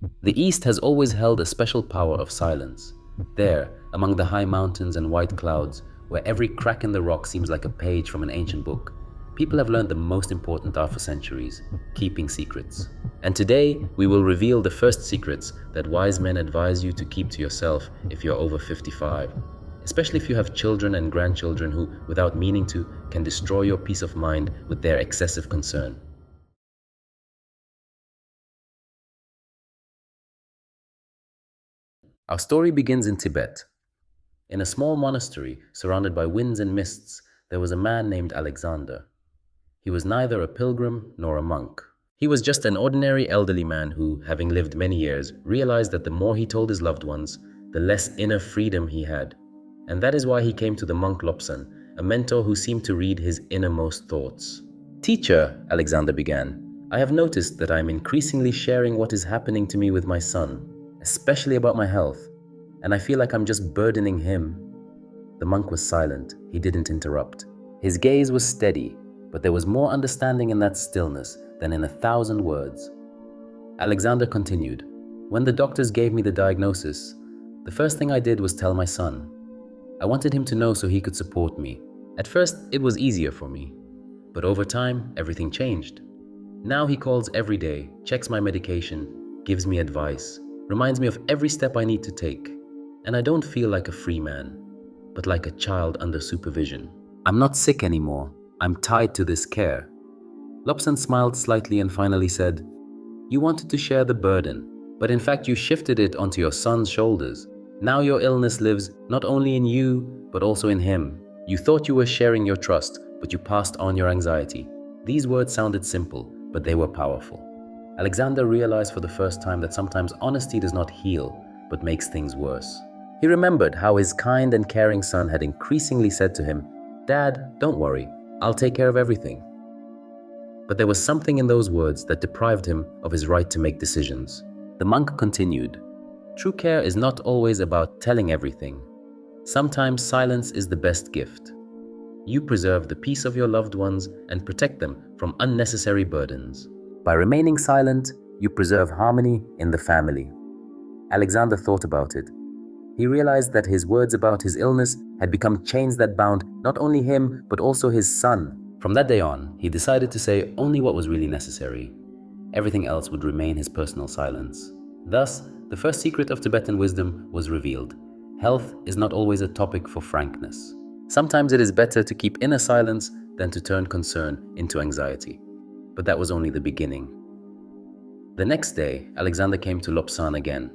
The East has always held a special power of silence. There, among the high mountains and white clouds, where every crack in the rock seems like a page from an ancient book, people have learned the most important art for centuries: keeping secrets. And today, we will reveal the first secrets that wise men advise you to keep to yourself if you're over 55, especially if you have children and grandchildren who, without meaning to, can destroy your peace of mind with their excessive concern. Our story begins in Tibet. In a small monastery surrounded by winds and mists, there was a man named Alexander. He was neither a pilgrim nor a monk. He was just an ordinary elderly man who, having lived many years, realized that the more he told his loved ones, the less inner freedom he had. And that is why he came to the monk Lobsang, a mentor who seemed to read his innermost thoughts. "Teacher," Alexander began, "I have noticed that I am increasingly sharing what is happening to me with my son, especially about my health, and I feel like I'm just burdening him." The monk was silent. He didn't interrupt. His gaze was steady, but there was more understanding in that stillness than in 1,000 words. Alexander continued, "When the doctors gave me the diagnosis, the first thing I did was tell my son. I wanted him to know so he could support me. At first, it was easier for me, but over time, everything changed. Now he calls every day, checks my medication, gives me advice, reminds me of every step I need to take, and I don't feel like a free man, but like a child under supervision. I'm not sick anymore. I'm tied to this care." Lobsang smiled slightly and finally said, "You wanted to share the burden, but in fact you shifted it onto your son's shoulders. Now your illness lives not only in you, but also in him. You thought you were sharing your trust, but you passed on your anxiety." These words sounded simple, but they were powerful. Alexander realized for the first time that sometimes honesty does not heal, but makes things worse. He remembered how his kind and caring son had increasingly said to him, "Dad, don't worry, I'll take care of everything." But there was something in those words that deprived him of his right to make decisions. The monk continued, "True care is not always about telling everything. Sometimes silence is the best gift. You preserve the peace of your loved ones and protect them from unnecessary burdens. By remaining silent, you preserve harmony in the family." Alexander thought about it. He realized that his words about his illness had become chains that bound not only him, but also his son. From that day on, he decided to say only what was really necessary. Everything else would remain his personal silence. Thus, the first secret of Tibetan wisdom was revealed. Health is not always a topic for frankness. Sometimes it is better to keep inner silence than to turn concern into anxiety. But that was only the beginning. The next day, Alexander came to Lobsang again.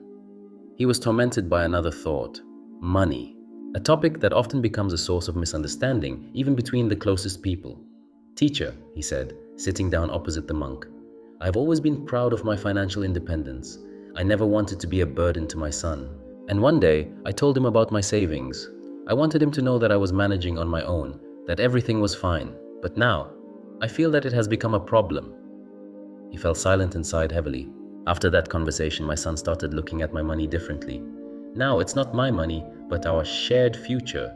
He was tormented by another thought: money, a topic that often becomes a source of misunderstanding, even between the closest people. "Teacher," he said, sitting down opposite the monk, "I've always been proud of my financial independence. I never wanted to be a burden to my son. And one day, I told him about my savings. I wanted him to know that I was managing on my own, that everything was fine. But now, I feel that it has become a problem." He fell silent and sighed heavily. "After that conversation, my son started looking at my money differently. Now it's not my money, but our shared future.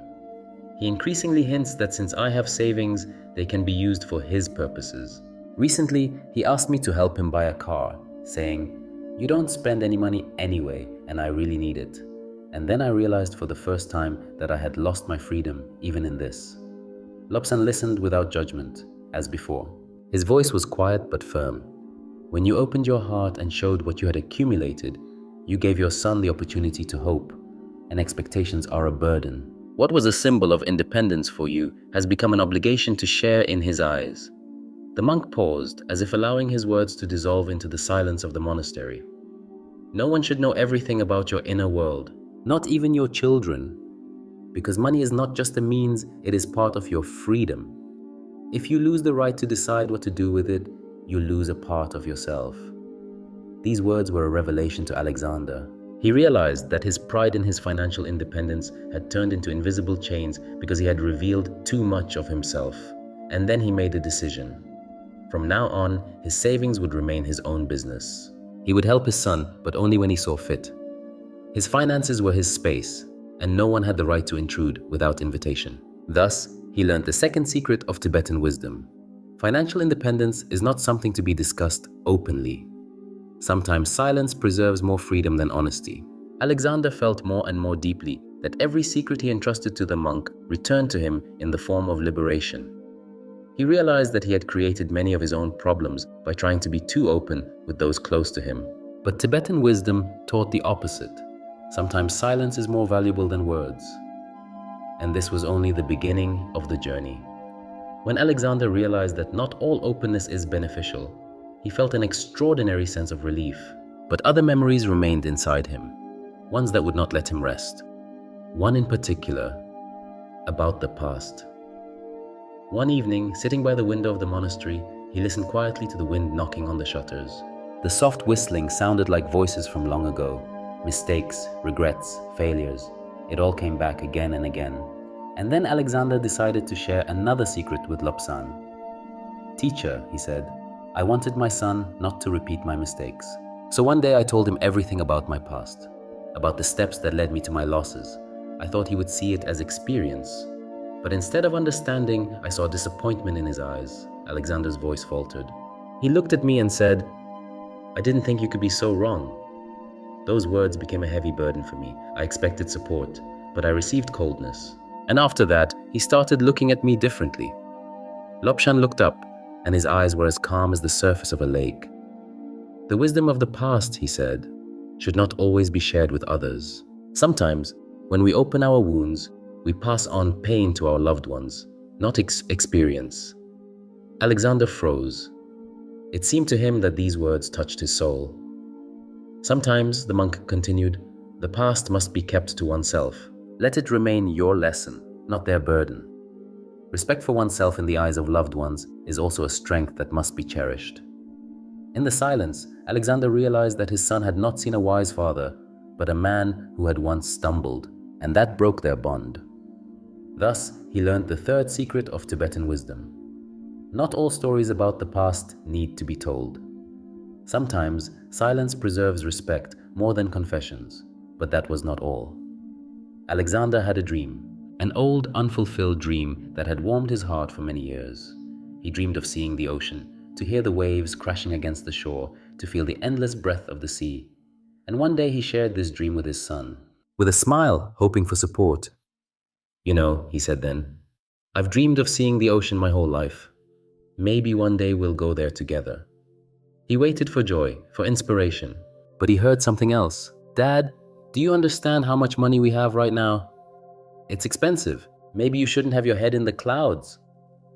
He increasingly hints that since I have savings, they can be used for his purposes. Recently, he asked me to help him buy a car, saying, 'You don't spend any money anyway, and I really need it.' And then I realized for the first time that I had lost my freedom, even in this." Lobsang listened without judgment, as before. His voice was quiet but firm. "When you opened your heart and showed what you had accumulated, you gave your son the opportunity to hope, and expectations are a burden. What was a symbol of independence for you has become an obligation to share in his eyes." The monk paused, as if allowing his words to dissolve into the silence of the monastery. "No one should know everything about your inner world, not even your children, because money is not just a means, it is part of your freedom. If you lose the right to decide what to do with it, you lose a part of yourself." These words were a revelation to Alexander. He realized that his pride in his financial independence had turned into invisible chains because he had revealed too much of himself. And then he made a decision. From now on, his savings would remain his own business. He would help his son, but only when he saw fit. His finances were his space, and no one had the right to intrude without invitation. Thus, he learned the second secret of Tibetan wisdom. Financial independence is not something to be discussed openly. Sometimes silence preserves more freedom than honesty. Alexander felt more and more deeply that every secret he entrusted to the monk returned to him in the form of liberation. He realized that he had created many of his own problems by trying to be too open with those close to him. But Tibetan wisdom taught the opposite. Sometimes silence is more valuable than words. And this was only the beginning of the journey. When Alexander realized that not all openness is beneficial, he felt an extraordinary sense of relief. But other memories remained inside him, ones that would not let him rest. One in particular, about the past. One evening, sitting by the window of the monastery, he listened quietly to the wind knocking on the shutters. The soft whistling sounded like voices from long ago. Mistakes, regrets, failures. It all came back again and again. And then Alexander decided to share another secret with Lobsang. "Teacher," he said, "I wanted my son not to repeat my mistakes. So one day I told him everything about my past, about the steps that led me to my losses. I thought he would see it as experience. But instead of understanding, I saw disappointment in his eyes." Alexander's voice faltered. "He looked at me and said, 'I didn't think you could be so wrong.' Those words became a heavy burden for me. I expected support, but I received coldness. And after that, he started looking at me differently." Lobsang looked up, and his eyes were as calm as the surface of a lake. "The wisdom of the past," he said, "should not always be shared with others. Sometimes, when we open our wounds, we pass on pain to our loved ones, not experience." Alexander froze. It seemed to him that these words touched his soul. "Sometimes," the monk continued, "the past must be kept to oneself. Let it remain your lesson, not their burden. Respect for oneself in the eyes of loved ones is also a strength that must be cherished." In the silence, Alexander realized that his son had not seen a wise father, but a man who had once stumbled, and that broke their bond. Thus, he learned the third secret of Tibetan wisdom. Not all stories about the past need to be told. Sometimes, silence preserves respect more than confessions, but that was not all. Alexander had a dream, an old, unfulfilled dream that had warmed his heart for many years. He dreamed of seeing the ocean, to hear the waves crashing against the shore, to feel the endless breath of the sea. And one day he shared this dream with his son, with a smile, hoping for support. "You know," he said then, "I've dreamed of seeing the ocean my whole life. Maybe one day we'll go there together." He waited for joy, for inspiration, but he heard something else. "Dad, do you understand how much money we have right now? It's expensive. Maybe you shouldn't have your head in the clouds."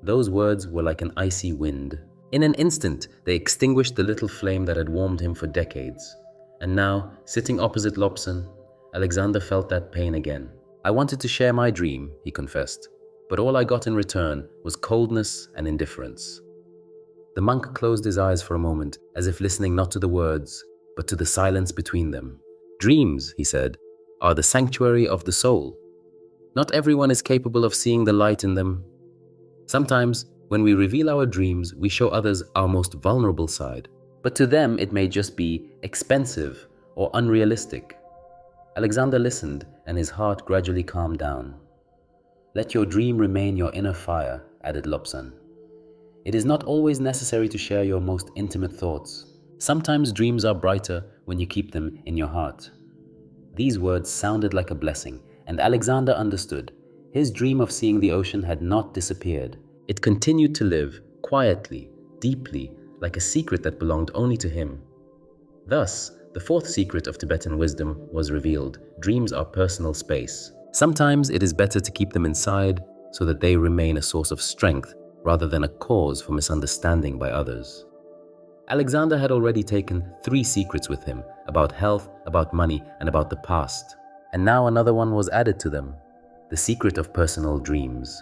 Those words were like an icy wind. In an instant, they extinguished the little flame that had warmed him for decades. And now, sitting opposite Lobsang, Alexander felt that pain again. "I wanted to share my dream," he confessed, "but all I got in return was coldness and indifference." The monk closed his eyes for a moment, as if listening not to the words, but to the silence between them. "Dreams," he said, "are the sanctuary of the soul. Not everyone is capable of seeing the light in them. Sometimes, when we reveal our dreams, we show others our most vulnerable side. But to them, it may just be expensive or unrealistic." Alexander listened, and his heart gradually calmed down. "Let your dream remain your inner fire," added Lobsang. "It is not always necessary to share your most intimate thoughts. Sometimes dreams are brighter when you keep them in your heart." These words sounded like a blessing, and Alexander understood. His dream of seeing the ocean had not disappeared. It continued to live, quietly, deeply, like a secret that belonged only to him. Thus, the fourth secret of Tibetan wisdom was revealed. Dreams are personal space. Sometimes it is better to keep them inside so that they remain a source of strength rather than a cause for misunderstanding by others. Alexander had already taken 3 secrets with him, about health, about money, and about the past. And now another one was added to them, the secret of personal dreams.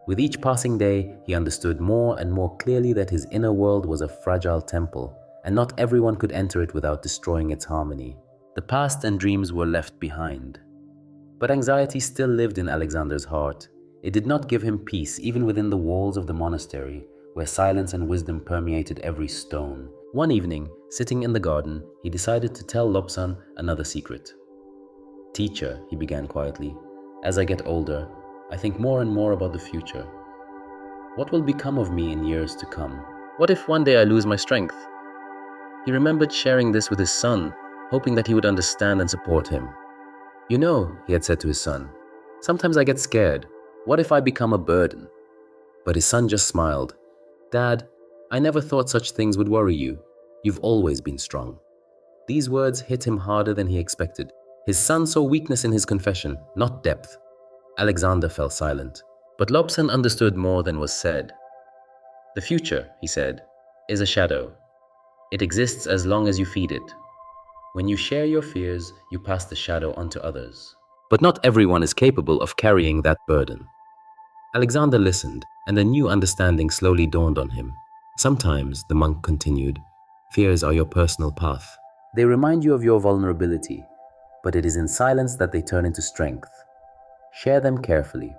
With each passing day, he understood more and more clearly that his inner world was a fragile temple, and not everyone could enter it without destroying its harmony. The past and dreams were left behind. But anxiety still lived in Alexander's heart. It did not give him peace even within the walls of the monastery, where silence and wisdom permeated every stone. One evening, sitting in the garden, he decided to tell Lobsang another secret. "Teacher," he began quietly, "as I get older, I think more and more about the future. What will become of me in years to come? What if one day I lose my strength?" He remembered sharing this with his son, hoping that he would understand and support him. "You know," he had said to his son, "sometimes I get scared. What if I become a burden?" But his son just smiled. "Dad, I never thought such things would worry you. You've always been strong." These words hit him harder than he expected. His son saw weakness in his confession, not depth. Alexander fell silent. But Lobsang understood more than was said. "The future," he said, "is a shadow. It exists as long as you feed it. When you share your fears, you pass the shadow on to others. But not everyone is capable of carrying that burden." Alexander listened, and a new understanding slowly dawned on him. "Sometimes," the monk continued, "fears are your personal path. They remind you of your vulnerability, but it is in silence that they turn into strength. Share them carefully."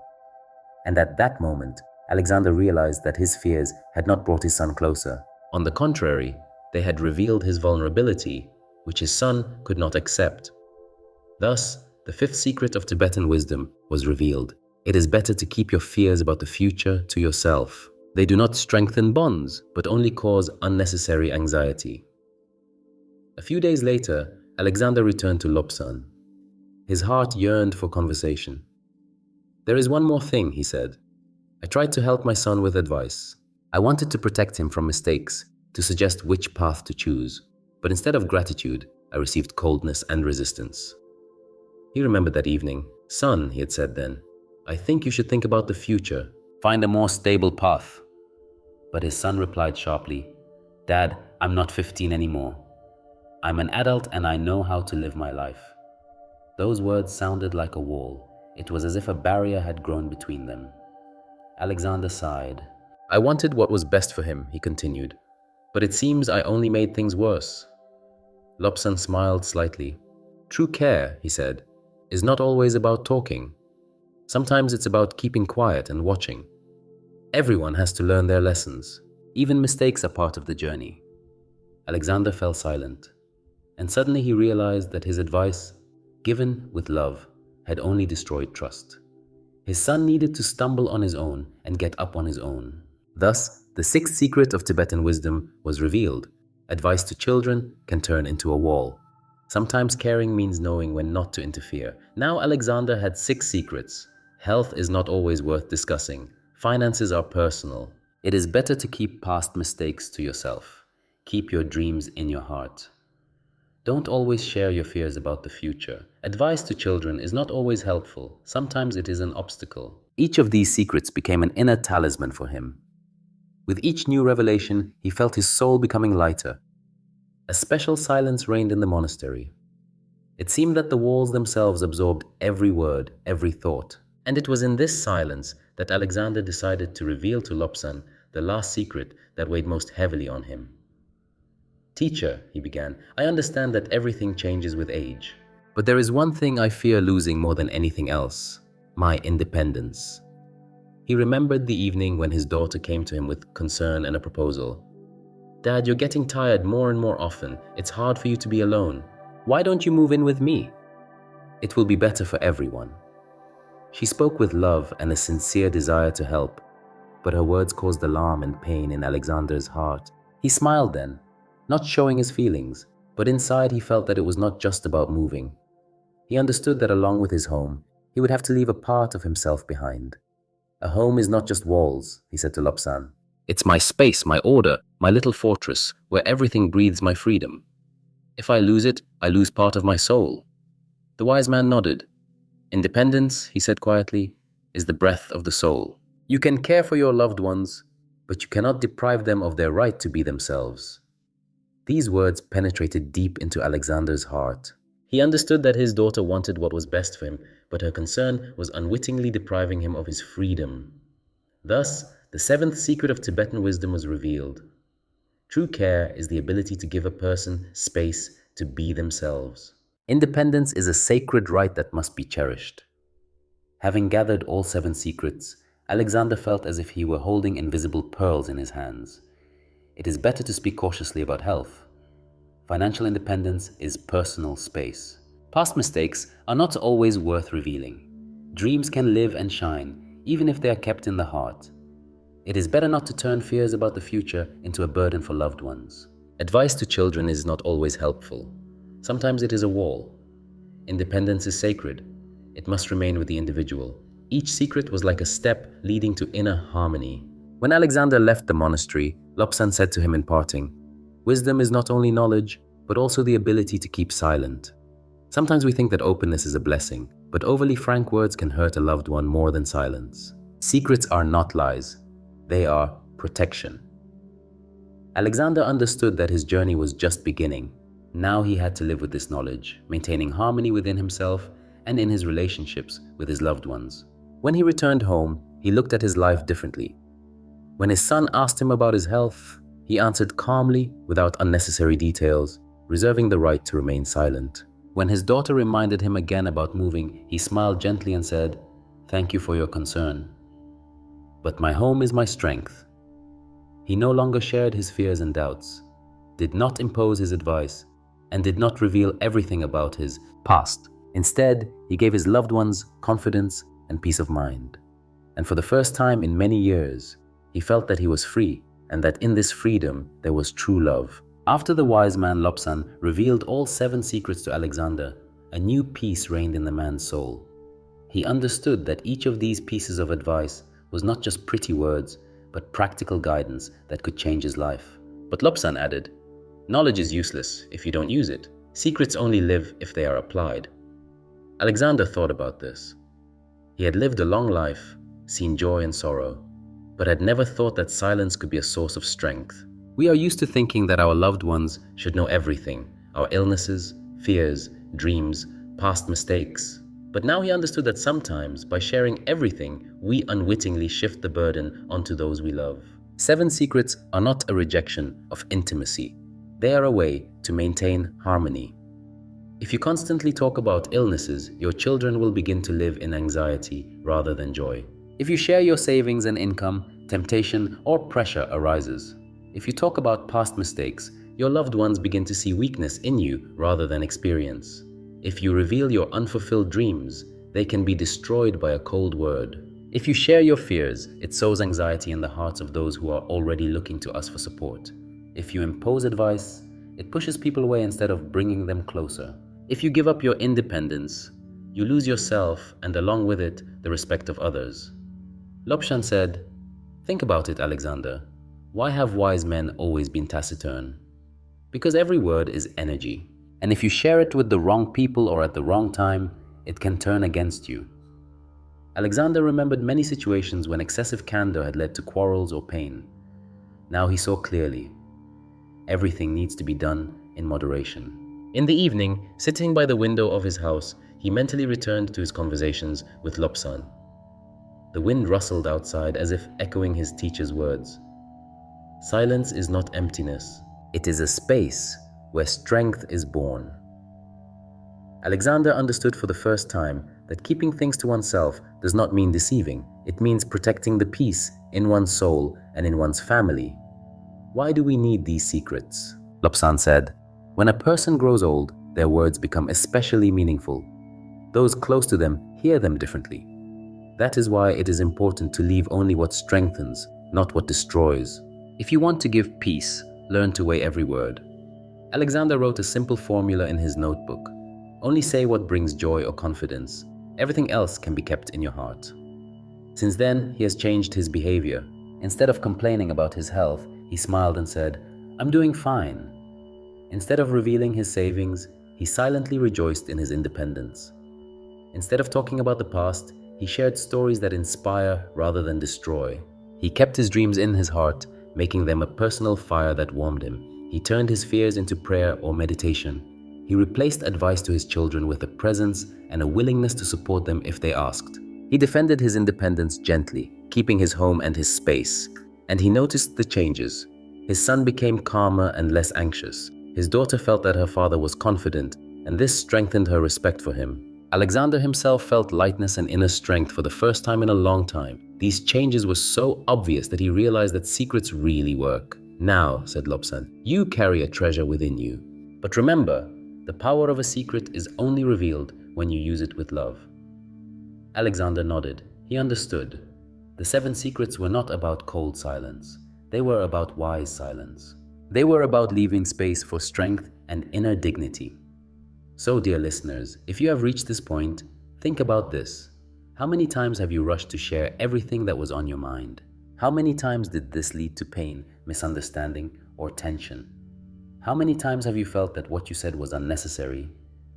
And at that moment, Alexander realized that his fears had not brought his son closer. On the contrary, they had revealed his vulnerability, which his son could not accept. Thus, the fifth secret of Tibetan wisdom was revealed. It is better to keep your fears about the future to yourself. They do not strengthen bonds, but only cause unnecessary anxiety. A few days later, Alexander returned to Lobsang. His heart yearned for conversation. "There is one more thing," he said. "I tried to help my son with advice. I wanted to protect him from mistakes, to suggest which path to choose. But instead of gratitude, I received coldness and resistance." He remembered that evening. "Son," he had said then, "I think you should think about the future. Find a more stable path." But his son replied sharply, "Dad, I'm not 15 anymore. I'm an adult and I know how to live my life." Those words sounded like a wall. It was as if a barrier had grown between them. Alexander sighed. "I wanted what was best for him," he continued, "but it seems I only made things worse." Lobsang smiled slightly. "True care," he said, "is not always about talking. Sometimes it's about keeping quiet and watching. Everyone has to learn their lessons. Even mistakes are part of the journey." Alexander fell silent, and suddenly he realized that his advice, given with love, had only destroyed trust. His son needed to stumble on his own and get up on his own. Thus, the sixth secret of Tibetan wisdom was revealed. Advice to children can turn into a wall. Sometimes caring means knowing when not to interfere. Now Alexander had 6 secrets. Health is not always worth discussing. Finances are personal. It is better to keep past mistakes to yourself. Keep your dreams in your heart. Don't always share your fears about the future. Advice to children is not always helpful. Sometimes it is an obstacle. Each of these secrets became an inner talisman for him. With each new revelation, he felt his soul becoming lighter. A special silence reigned in the monastery. It seemed that the walls themselves absorbed every word, every thought. And it was in this silence that Alexander decided to reveal to Lobsang the last secret that weighed most heavily on him. "Teacher," he began, "I understand that everything changes with age. But there is one thing I fear losing more than anything else: my independence." He remembered the evening when his daughter came to him with concern and a proposal. "Dad, you're getting tired more and more often. It's hard for you to be alone. Why don't you move in with me? It will be better for everyone." She spoke with love and a sincere desire to help, but her words caused alarm and pain in Alexander's heart. He smiled then, not showing his feelings, but inside he felt that it was not just about moving. He understood that along with his home, he would have to leave a part of himself behind. "A home is not just walls," he said to Lobsang. "It's my space, my order, my little fortress, where everything breathes my freedom. If I lose it, I lose part of my soul." The wise man nodded. "Independence," he said quietly, "is the breath of the soul. You can care for your loved ones, but you cannot deprive them of their right to be themselves." These words penetrated deep into Alexander's heart. He understood that his daughter wanted what was best for him, but her concern was unwittingly depriving him of his freedom. Thus, the 7th secret of Tibetan wisdom was revealed. True care is the ability to give a person space to be themselves. Independence is a sacred right that must be cherished. Having gathered all 7 secrets, Alexander felt as if he were holding invisible pearls in his hands. It is better to speak cautiously about health. Financial independence is personal space. Past mistakes are not always worth revealing. Dreams can live and shine, even if they are kept in the heart. It is better not to turn fears about the future into a burden for loved ones. Advice to children is not always helpful. Sometimes it is a wall. Independence is sacred. It must remain with the individual. Each secret was like a step leading to inner harmony. When Alexander left the monastery, Lobsang said to him in parting, "Wisdom is not only knowledge, but also the ability to keep silent." Sometimes we think that openness is a blessing, but overly frank words can hurt a loved one more than silence. Secrets are not lies. They are protection. Alexander understood that his journey was just beginning. Now he had to live with this knowledge, maintaining harmony within himself and in his relationships with his loved ones. When he returned home, he looked at his life differently. When his son asked him about his health, he answered calmly without unnecessary details, reserving the right to remain silent. When his daughter reminded him again about moving, he smiled gently and said, "Thank you for your concern. But my home is my strength." He no longer shared his fears and doubts, did not impose his advice, and did not reveal everything about his past. Instead, he gave his loved ones confidence and peace of mind. And for the first time in many years, he felt that he was free, and that in this freedom there was true love. After the wise man Lobsang revealed all 7 secrets to Alexander, a new peace reigned in the man's soul. He understood that each of these pieces of advice was not just pretty words, but practical guidance that could change his life. But Lobsang added, "Knowledge is useless if you don't use it. Secrets only live if they are applied." Alexander thought about this. He had lived a long life, seen joy and sorrow, but had never thought that silence could be a source of strength. We are used to thinking that our loved ones should know everything, our illnesses, fears, dreams, past mistakes. But now he understood that sometimes, by sharing everything, we unwittingly shift the burden onto those we love. 7 secrets are not a rejection of intimacy. They are a way to maintain harmony. If you constantly talk about illnesses, your children will begin to live in anxiety rather than joy. If you share your savings and income, temptation or pressure arises. If you talk about past mistakes, your loved ones begin to see weakness in you rather than experience. If you reveal your unfulfilled dreams, they can be destroyed by a cold word. If you share your fears, it sows anxiety in the hearts of those who are already looking to us for support. If you impose advice, it pushes people away instead of bringing them closer. If you give up your independence, you lose yourself and along with it, the respect of others. Lobsang said, "Think about it, Alexander. Why have wise men always been taciturn? Because every word is energy. And if you share it with the wrong people or at the wrong time, it can turn against you." Alexander remembered many situations when excessive candor had led to quarrels or pain. Now he saw clearly. Everything needs to be done in moderation. In the evening, sitting by the window of his house, he mentally returned to his conversations with Lobsang. The wind rustled outside as if echoing his teacher's words. Silence is not emptiness. It is a space where strength is born. Alexander understood for the first time that keeping things to oneself does not mean deceiving. It means protecting the peace in one's soul and in one's family. Why do we need these secrets? Lobsang said, "When a person grows old, their words become especially meaningful. Those close to them hear them differently. That is why it is important to leave only what strengthens, not what destroys. If you want to give peace, learn to weigh every word." Alexander wrote a simple formula in his notebook. Only say what brings joy or confidence. Everything else can be kept in your heart. Since then, he has changed his behavior. Instead of complaining about his health, he smiled and said, "I'm doing fine." Instead of revealing his savings, he silently rejoiced in his independence. Instead of talking about the past, he shared stories that inspire rather than destroy. He kept his dreams in his heart, making them a personal fire that warmed him. He turned his fears into prayer or meditation. He replaced advice to his children with a presence and a willingness to support them if they asked. He defended his independence gently, keeping his home and his space. And he noticed the changes. His son became calmer and less anxious. His daughter felt that her father was confident, and this strengthened her respect for him. Alexander himself felt lightness and inner strength for the first time in a long time. These changes were so obvious that he realized that secrets really work. "Now," said Lobsang, "you carry a treasure within you. But remember, the power of a secret is only revealed when you use it with love." Alexander nodded. He understood. The 7 secrets were not about cold silence. They were about wise silence. They were about leaving space for strength and inner dignity. So, dear listeners, if you have reached this point, think about this. How many times have you rushed to share everything that was on your mind? How many times did this lead to pain, misunderstanding, or tension? How many times have you felt that what you said was unnecessary,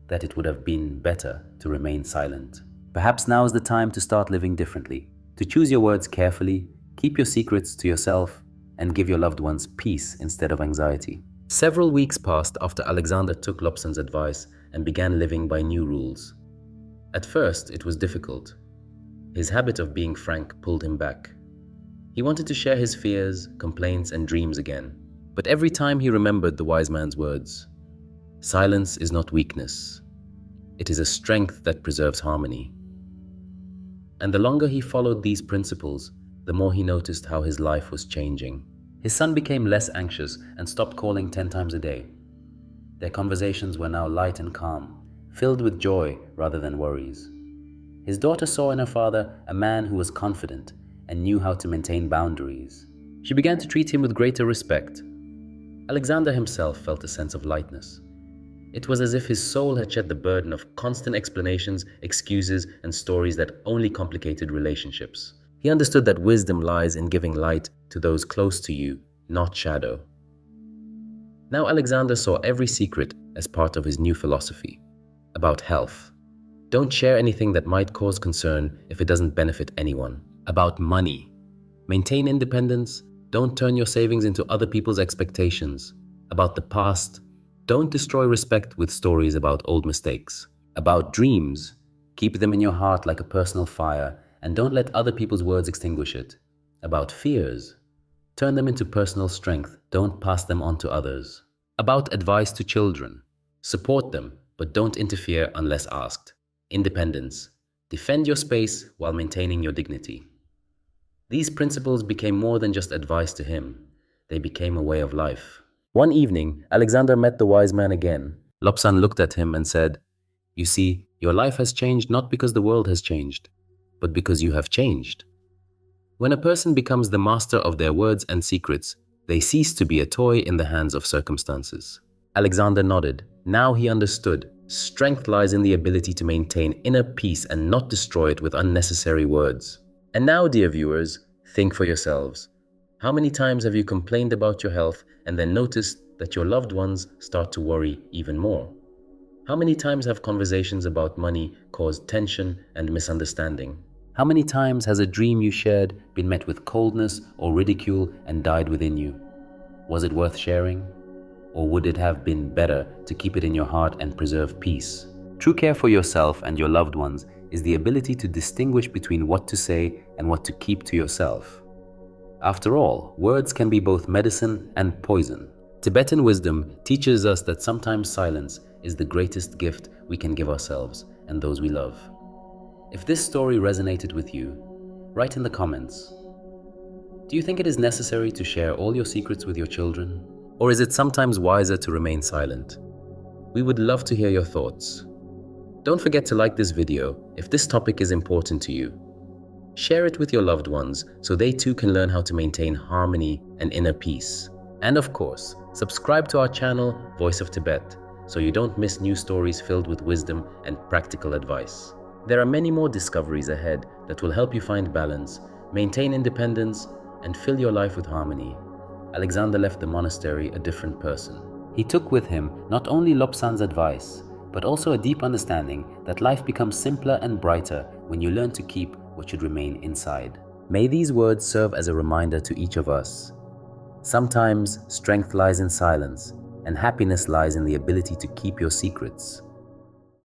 that it would have been better to remain silent? Perhaps now is the time to start living differently, to choose your words carefully, keep your secrets to yourself, and give your loved ones peace instead of anxiety. Several weeks passed after Alexander took Lobsang's advice and began living by new rules. At first, it was difficult. His habit of being frank pulled him back. He wanted to share his fears, complaints, and dreams again. But every time he remembered the wise man's words, silence is not weakness. It is a strength that preserves harmony. And the longer he followed these principles, the more he noticed how his life was changing. His son became less anxious and stopped calling 10 times a day. Their conversations were now light and calm, filled with joy rather than worries. His daughter saw in her father a man who was confident and knew how to maintain boundaries. She began to treat him with greater respect. Alexander himself felt a sense of lightness. It was as if his soul had shed the burden of constant explanations, excuses, and stories that only complicated relationships. He understood that wisdom lies in giving light to those close to you, not shadow. Now Alexander saw every secret as part of his new philosophy about health. Don't share anything that might cause concern if it doesn't benefit anyone. About money. Maintain independence. Don't turn your savings into other people's expectations. About the past. Don't destroy respect with stories about old mistakes. About dreams. Keep them in your heart like a personal fire and don't let other people's words extinguish it. About fears. Turn them into personal strength. Don't pass them on to others. About advice to children. Support them, but don't interfere unless asked. Independence. Defend your space while maintaining your dignity. These principles became more than just advice to him. They became a way of life. One evening, Alexander met the wise man again. Lobsang looked at him and said, "You see, your life has changed not because the world has changed, but because you have changed." When a person becomes the master of their words and secrets, they cease to be a toy in the hands of circumstances. Alexander nodded. Now he understood. Strength lies in the ability to maintain inner peace and not destroy it with unnecessary words. And now, dear viewers, think for yourselves. How many times have you complained about your health and then noticed that your loved ones start to worry even more? How many times have conversations about money caused tension and misunderstanding? How many times has a dream you shared been met with coldness or ridicule and died within you? Was it worth sharing? Or would it have been better to keep it in your heart and preserve peace? True care for yourself and your loved ones is the ability to distinguish between what to say and what to keep to yourself. After all, words can be both medicine and poison. Tibetan wisdom teaches us that sometimes silence is the greatest gift we can give ourselves and those we love. If this story resonated with you, write in the comments. Do you think it is necessary to share all your secrets with your children? Or is it sometimes wiser to remain silent? We would love to hear your thoughts. Don't forget to like this video if this topic is important to you. Share it with your loved ones so they too can learn how to maintain harmony and inner peace. And of course, subscribe to our channel, Voice of Tibet, so you don't miss new stories filled with wisdom and practical advice. There are many more discoveries ahead that will help you find balance, maintain independence, and fill your life with harmony. Alexander left the monastery a different person. He took with him not only Lobsang's advice, but also a deep understanding that life becomes simpler and brighter when you learn to keep what should remain inside. May these words serve as a reminder to each of us. Sometimes strength lies in silence, and happiness lies in the ability to keep your secrets.